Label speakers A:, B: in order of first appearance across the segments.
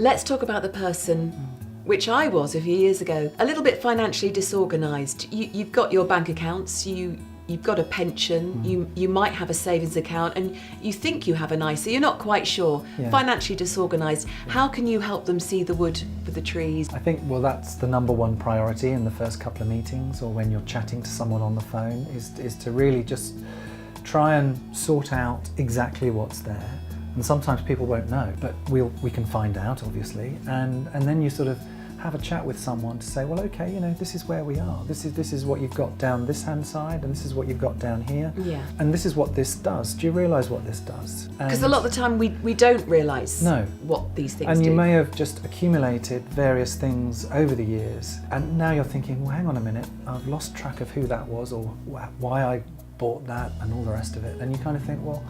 A: Let's talk about the person, which I was a few years ago, a little bit financially disorganised. You've got your bank accounts, you've got a pension, you might have a savings account, and you think you have an ISA, you're not quite sure.
B: Yeah.
A: Financially disorganised. How can you help them see the wood for the trees?
B: I think, well, that's the number one priority in the first couple of meetings, or when you're chatting to someone on the phone, is to really just try and sort out exactly what's there. And sometimes people won't know, but we can find out, obviously, and then you sort of have a chat with someone to say, well, okay, this is where we are. This is what you've got down this hand side, and this is what you've got down here.
A: Yeah.
B: And this is what this does. Do you realise what this does?
A: Because a lot of the time we don't realise
B: No.
A: what these things
B: And
A: do.
B: you may have just accumulated various things over the years, and now you're thinking, well, hang on a minute, I've lost track of who that was, or why I bought that, and all the rest of it. And you kind of think, well,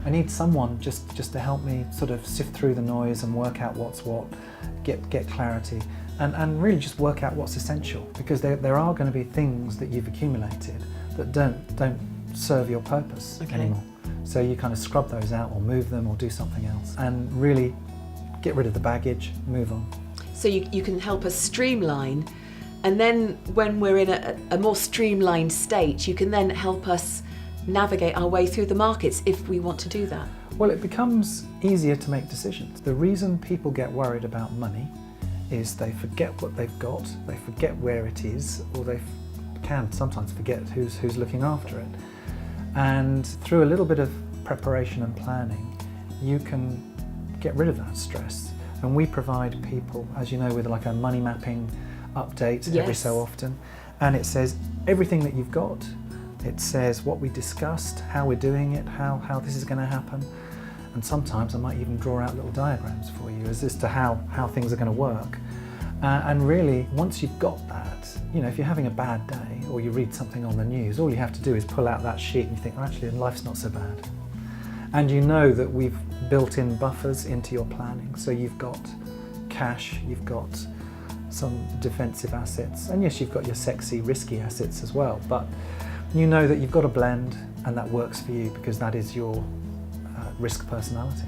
B: I need someone just to help me sort of sift through the noise and work out what's what, get clarity, and really just work out what's essential, because there are going to be things that you've accumulated that don't serve your purpose anymore. So you kind of scrub those out, or move them, or do something else, and really get rid of the baggage, move on.
A: So you can help us streamline, and then when we're in a more streamlined state, you can then help us navigate our way through the markets if we want to do that.
B: Well, it becomes easier to make decisions. The reason people get worried about money is they forget what they've got, they forget where it is, or they can sometimes forget who's looking after it. And through a little bit of preparation and planning, you can get rid of that stress. And we provide people, as you know, with like a money mapping update every
A: Yes.
B: so often, and it says everything that you've got. It says what we discussed, how we're doing it, how this is going to happen, and sometimes I might even draw out little diagrams for you as to how things are going to work. And really, once you've got that, if you're having a bad day or you read something on the news, all you have to do is pull out that sheet and you think, well, actually, life's not so bad. And you know that we've built in buffers into your planning, so you've got cash, you've got some defensive assets, and yes, you've got your sexy, risky assets as well, but you know that you've got a blend, and that works for you because that is your risk personality.